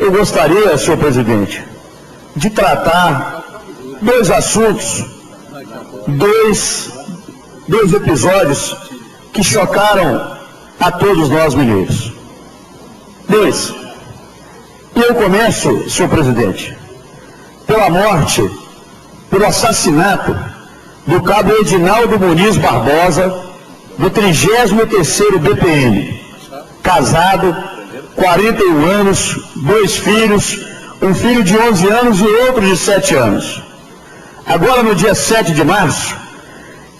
eu gostaria, senhor presidente, de tratar dois assuntos, dois episódios que chocaram a todos nós mineiros. Dois. E eu começo, senhor presidente, pela morte, pelo assassinato do cabo Edinaldo Muniz Barbosa, do 33º BPM, casado, 41 anos, 2 filhos, um filho de 11 anos e outro de 7 anos. Agora, no dia 7 de março,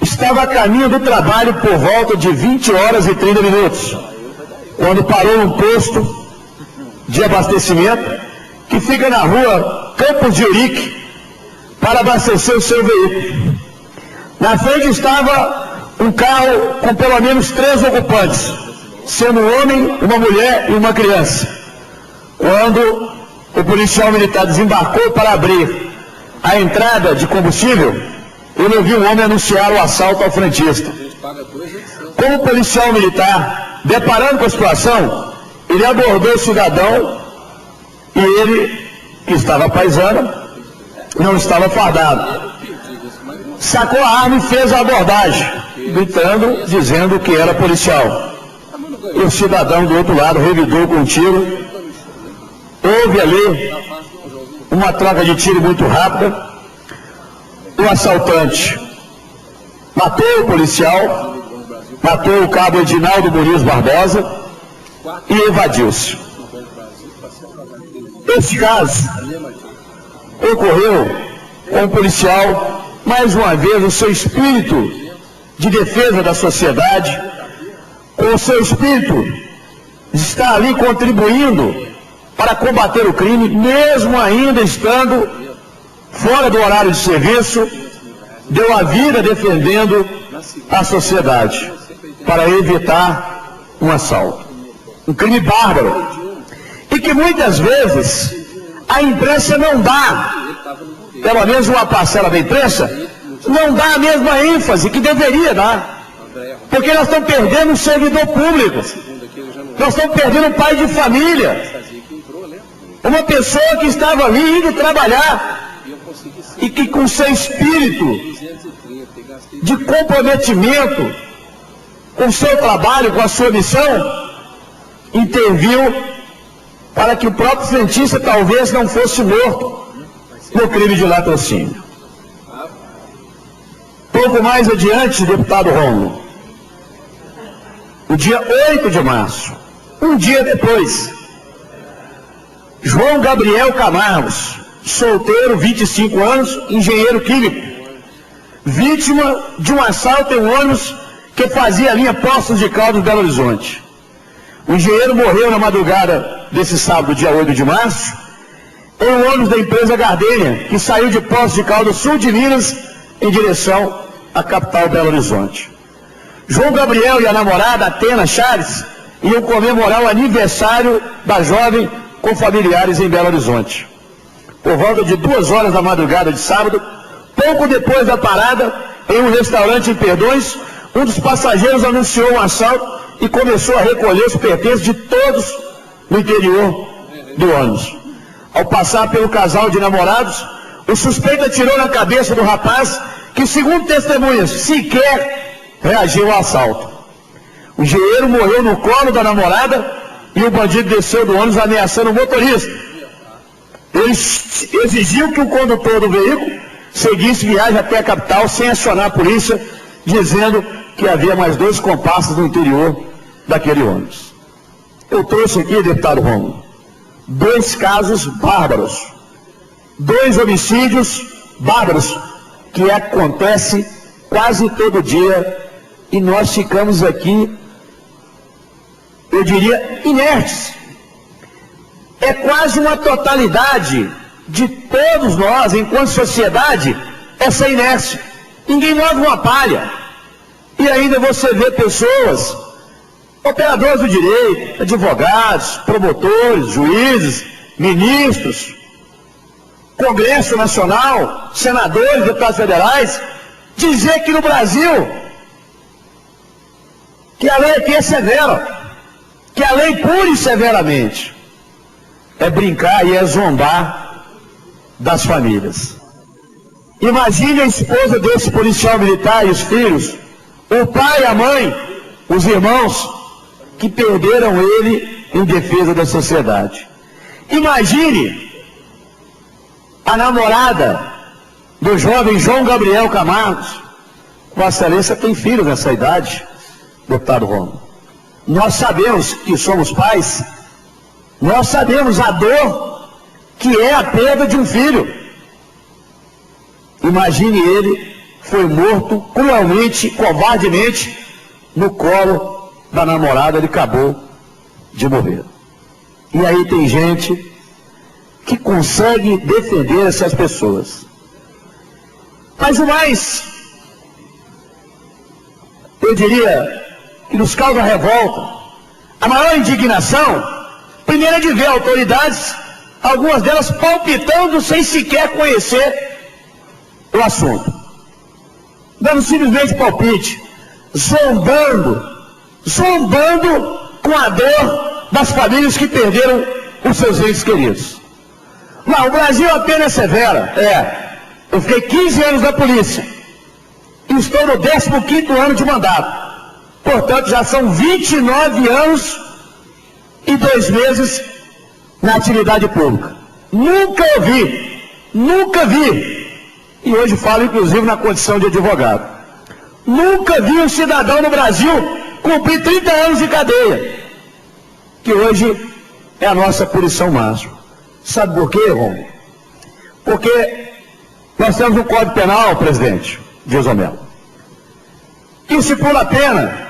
estava a caminho do trabalho por volta de 20 horas e 30 minutos, quando parou num posto de abastecimento que fica na rua Campos de Urique para abastecer o seu veículo. Na frente estava um carro com pelo menos 3 ocupantes, sendo um homem, uma mulher e uma criança. Quando o policial militar desembarcou para abrir a entrada de combustível, ele ouviu um homem anunciar o assalto ao frentista. Como o policial militar, deparando com a situação, ele abordou o cidadão e ele, que estava paisano, não estava fardado. Sacou a arma e fez a abordagem, gritando, dizendo que era policial. E o cidadão do outro lado revidou com um tiro. Houve ali uma troca de tiro muito rápida. O assaltante matou o policial, matou o cabo Edinaldo Muniz Barbosa e evadiu-se. Esse caso ocorreu com o policial, mais uma vez, o seu espírito de defesa da sociedade, com o seu espírito de estar ali contribuindo para combater o crime, mesmo ainda estando fora do horário de serviço, deu a vida defendendo a sociedade para evitar um assalto. Um crime bárbaro. E que muitas vezes a imprensa não dá, pelo menos uma parcela da imprensa, não dá a mesma ênfase que deveria dar. Porque nós estamos perdendo um servidor público. Nós estamos perdendo um pai de família. Uma pessoa que estava ali indo trabalhar e que com seu espírito de comprometimento com o seu trabalho, com a sua missão, interviu para que o próprio frentista talvez não fosse morto no crime de latrocínio. Pouco mais adiante, deputado Rômulo, no dia 8 de março, um dia depois, João Gabriel Camargos, solteiro, 25 anos, engenheiro químico, vítima de um assalto em um ônibus que fazia a linha Poços de Caldas, Belo Horizonte. O engenheiro morreu na madrugada desse sábado, dia 8 de março, em um ônibus da empresa Gardênia, que saiu de Poços de Caldas, sul de Minas, em direção à capital, Belo Horizonte. João Gabriel e a namorada, Atena Chaves, iam comemorar o aniversário da jovem com familiares em Belo Horizonte. Por volta de 2 horas da madrugada de sábado, pouco depois da parada, em um restaurante em Perdões, um dos passageiros anunciou um assalto e começou a recolher os pertences de todos no interior do ônibus. Ao passar pelo casal de namorados, o suspeito atirou na cabeça do rapaz, que, segundo testemunhas, sequer reagiu ao assalto. O engenheiro morreu no colo da namorada e o bandido desceu do ônibus ameaçando o motorista. Ele exigiu que o condutor do veículo seguisse viagem até a capital sem acionar a polícia, dizendo que havia mais 2 comparsas no interior daquele ônibus. Eu trouxe aqui, deputado Rômulo, 2 casos bárbaros, 2 homicídios bárbaros que acontecem quase todo dia e nós ficamos aqui, eu diria, inertes. É quase uma totalidade de todos nós, enquanto sociedade, essa inércia. Ninguém move uma palha. E ainda você vê pessoas, operadores do direito, advogados, promotores, juízes, ministros, Congresso Nacional, senadores, deputados federais, dizer que no Brasil, que a lei aqui é severa, que a lei pune severamente. é brincar e é zombar das famílias. Imagine a esposa desse policial militar e os filhos, o pai, a mãe, os irmãos que perderam ele em defesa da sociedade. Imagine a namorada do jovem João Gabriel Camargos. Vossa Excelência tem filhos nessa idade, deputado Romulo. Nós sabemos que somos pais, nós sabemos a dor que é a perda de um filho. Imagine ele foi morto cruelmente, covardemente, no colo da namorada, ele acabou de morrer. E aí tem gente que consegue defender essas pessoas. Mas o mais, eu diria, que nos causa revolta, a maior indignação, primeiro é de ver autoridades, algumas delas palpitando sem sequer conhecer o assunto, dando simplesmente palpite, zombando com a dor das famílias que perderam os seus entes queridos. Não, o Brasil apenas severa. Eu fiquei 15 anos na polícia e estou no 15º ano de mandato. Portanto, já são 29 anos e 2 meses na atividade pública. Nunca vi, e hoje falo inclusive na condição de advogado, nunca vi um cidadão no Brasil cumprir 30 anos de cadeia, que hoje é a nossa punição máxima. Sabe por quê, Romulo? Porque nós temos um Código Penal, presidente Dias Melo, que estipula a pena,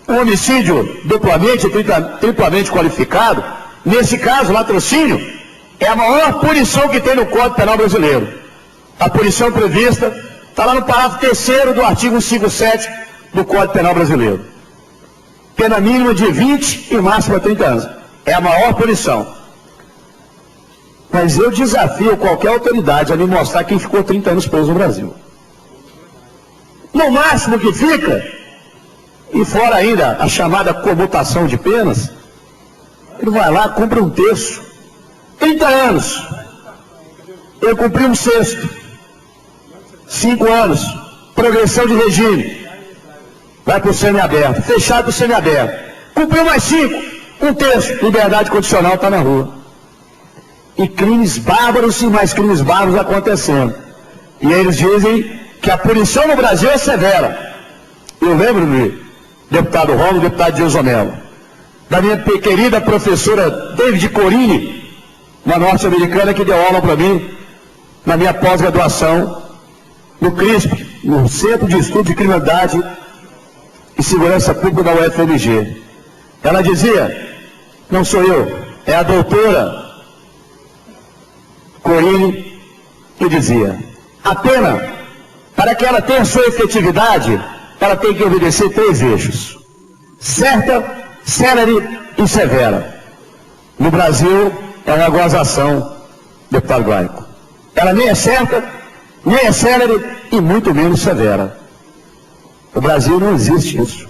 um homicídio triplamente qualificado. Nesse caso, latrocínio é a maior punição que tem no Código Penal brasileiro. A punição prevista está lá no parágrafo 3º do artigo 157 do Código Penal brasileiro. Pena mínima de 20 e máxima 30 anos. É a maior punição. Mas eu desafio qualquer autoridade a me mostrar quem ficou 30 anos preso no Brasil. No máximo que fica, e fora ainda a chamada comutação de penas, ele vai lá, cumpre 1/3. 30 anos. Ele cumpriu 1/6. 5 anos. Progressão de regime. Vai para o semiaberto. Fechado para o semiaberto. Cumpriu mais 5. 1/3. Liberdade condicional, está na rua. E crimes bárbaros e mais crimes bárbaros acontecendo. E eles dizem que a punição no Brasil é severa. Eu lembro-me, deputado Romulo, deputado Dias Melo, da minha querida professora David Corini, uma norte-americana que deu aula para mim na minha pós-graduação no CRISP, no Centro de Estudo de Criminalidade e Segurança Pública da UFMG. Ela dizia, não sou eu, é a doutora Corini, que dizia, a pena, para que ela tenha sua efetividade, ela tem que obedecer 3 eixos: certa, célere e severa. No Brasil, é uma gozação, deputado Glaico. Ela nem é certa, nem é célere e muito menos severa. No Brasil não existe isso.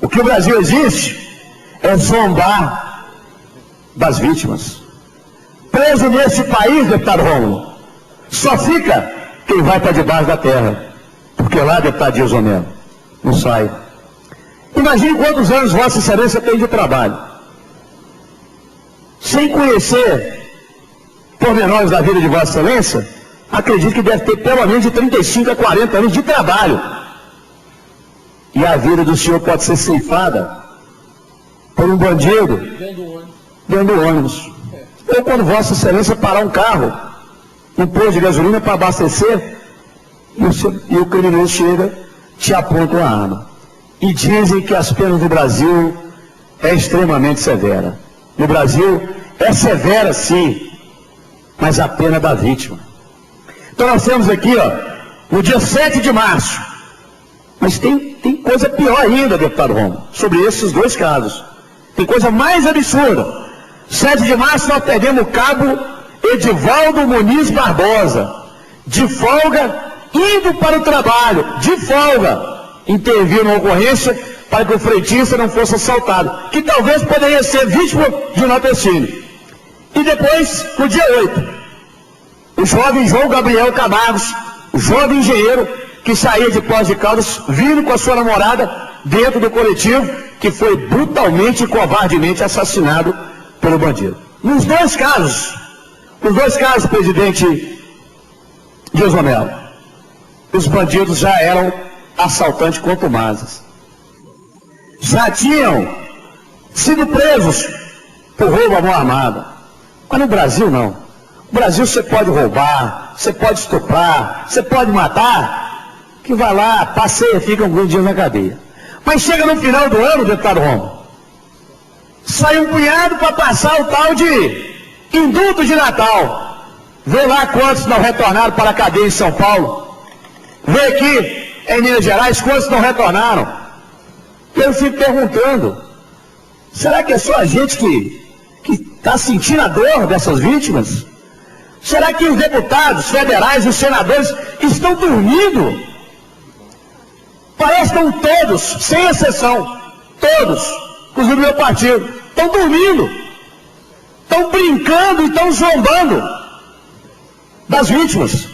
O que o Brasil existe é zombar das vítimas. Preso nesse país, deputado Romulo, só fica quem vai para debaixo da terra. Porque lá, deputado Dias Melo, não sai. Imagine quantos anos Vossa Excelência tem de trabalho. Sem conhecer pormenores da vida de Vossa Excelência, acredito que deve ter pelo menos de 35 a 40 anos de trabalho. E a vida do senhor pode ser ceifada por um bandido dentro do ônibus. Ou quando Vossa Excelência parar um carro, um posto de gasolina para abastecer, e o criminoso chega, te aponta uma arma. E dizem que as penas do Brasil é extremamente severa. No Brasil é severa sim, mas a pena da vítima. Então nós temos aqui, no dia 7 de março, mas tem coisa pior ainda, deputado Romulo, sobre esses 2 casos. Tem coisa mais absurda. 7 de março nós perdemos o cabo Edivaldo Muniz Barbosa, de folga, indo para o trabalho, de folga, interviu na ocorrência para que o frentista não fosse assaltado, que talvez poderia ser vítima de um latrocínio. E depois, no dia 8, o jovem João Gabriel Camargos, o jovem engenheiro que saía de Poços de Caldas, vindo com a sua namorada dentro do coletivo, que foi brutalmente e covardemente assassinado pelo bandido. Nos dois casos, presidente Dias Romero, os bandidos já eram assaltantes contumazes. Já tinham sido presos por roubo à mão armada. Mas no Brasil não. No Brasil você pode roubar, você pode estuprar, você pode matar, que vai lá, passeia, fica alguns dias na cadeia. Mas chega no final do ano, deputado Romo, sai um punhado para passar o tal de indulto de Natal. Vê lá quantos não retornaram para a cadeia em São Paulo. Vê aqui em Minas Gerais quantos não retornaram. Eu fico perguntando, será que é só a gente que está sentindo a dor dessas vítimas? Será que os deputados federais, os senadores, estão dormindo? Parece que estão todos, sem exceção, todos, inclusive meu partido, estão dormindo, estão brincando e estão zombando das vítimas.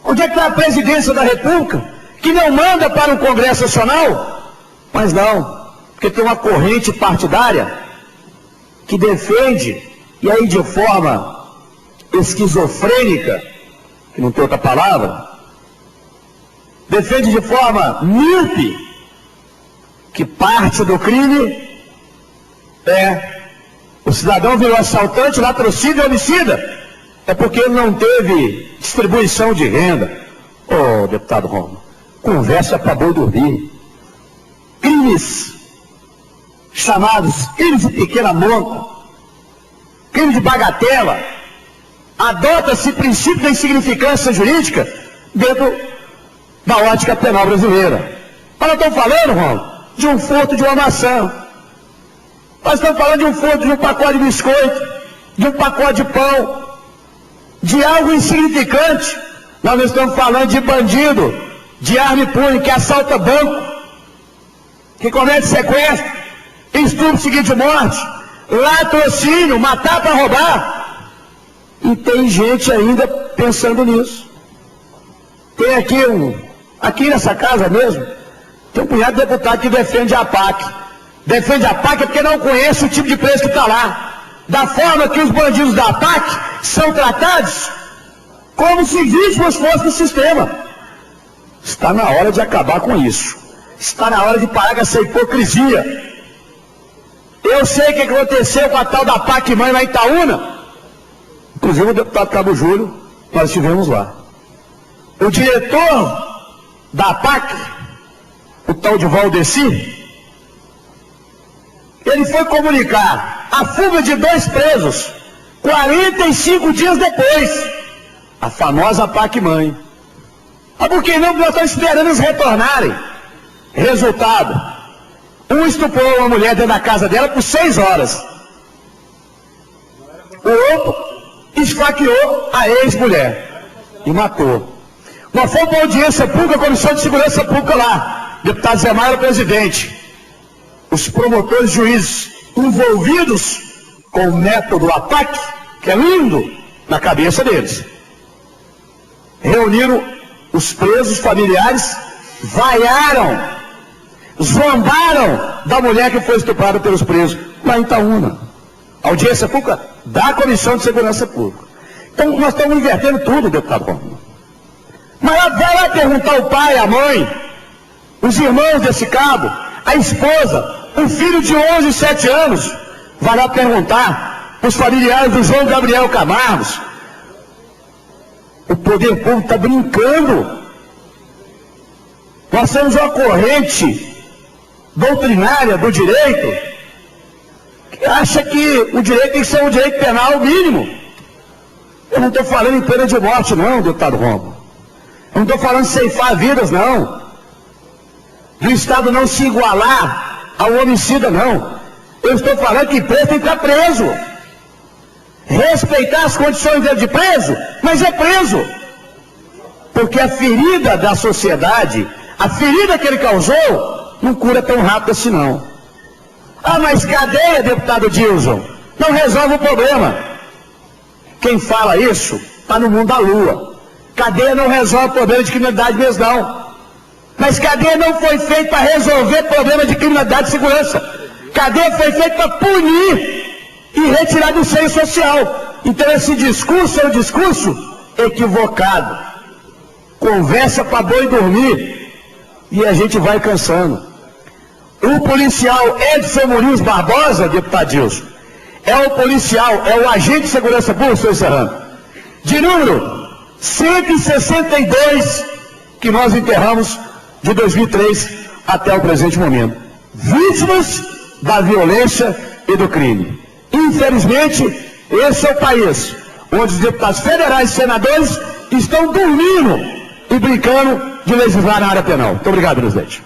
Onde é que está a presidência da República, que não manda para o Congresso Nacional? Mas não, porque tem uma corrente partidária que defende, e aí de forma esquizofrênica, que não tem outra palavra, defende de forma míope que parte do crime o cidadão virou assaltante, latrocínio e homicida. É porque ele não teve distribuição de renda. Ô, deputado Romo, conversa para boi dormir. Crimes chamados crimes de pequena monta, crime de bagatela, adota-se princípio da insignificância jurídica dentro da ótica penal brasileira. Mas nós estamos falando, Romo, de um furto de uma maçã. Nós estamos falando de um furto de um pacote de biscoito, de um pacote de pão, de algo insignificante. Nós não estamos falando de bandido, de arma e punho, que assalta banco, que comete sequestro, estupro seguido de morte, latrocínio, matar para roubar. E tem gente ainda pensando nisso. Tem aqui nessa casa mesmo, tem um punhado de deputado que defende a APAC. Defende a APAC porque não conhece o tipo de preço que está lá. Da forma que os bandidos da APAC são tratados como se vítimas fossem do sistema. Está na hora de acabar com isso. Está na hora de parar com essa hipocrisia. Eu sei o que aconteceu com a tal da APAC Mãe lá em Itaúna. Inclusive o deputado Cabo Júlio, nós estivemos lá. O diretor da APAC, o tal de Valdeci, ele foi comunicar a fuga de 2 presos 45 dias depois. A famosa APAC Mãe. Mas por que não? Nós estamos esperando eles retornarem. Resultado: um estuprou uma mulher dentro da casa dela por 6 horas. O outro esfaqueou a ex-mulher e matou. Nós fomos para a audiência pública, a Comissão de Segurança Pública lá. O deputado Zé Maia era o presidente. Os promotores e juízes envolvidos com o método APAC, que é lindo, na cabeça deles. Reuniram os presos familiares, vaiaram, zombaram da mulher que foi estuprada pelos presos, lá em Itaúna. Audiência pública da Comissão de Segurança Pública. Então, nós estamos invertendo tudo, deputado Romulo. Mas vai lá perguntar o pai, a mãe, os irmãos desse cabo, a esposa, o filho de 11 e 7 anos, vai lá perguntar os familiares do João Gabriel Camargos. O poder público está brincando. Nós temos uma corrente doutrinária do direito que acha que o direito tem que ser um direito penal mínimo. Eu não estou falando em pena de morte não, deputado Romulo. Eu não estou falando de ceifar vidas não. Do Estado não se igualar ao homicida não. Eu estou falando que preso tem que estar preso. Respeitar as condições dele de preso, mas é preso. Porque a ferida da sociedade, a ferida que ele causou, não cura tão rápido assim não. Ah, mas cadeia, deputado Dilson? não resolve o problema. Quem fala isso está no mundo da lua. Cadeia não resolve o problema de criminalidade mesmo, não. Mas cadeia não foi feita para resolver problema de criminalidade e segurança. Cadeia foi feita para punir e retirar do seio social. Então esse discurso é um discurso equivocado. Conversa para boi dormir e a gente vai cansando. O policial Edson Muniz Barbosa, deputado Dilson, é o policial, é o agente de segurança pública, estou encerrando, de número 162 que nós enterramos de 2003 até o presente momento. Vítimas da violência e do crime. Infelizmente, esse é o país onde os deputados federais e senadores estão dormindo e brincando de legislar na área penal. Muito obrigado, presidente.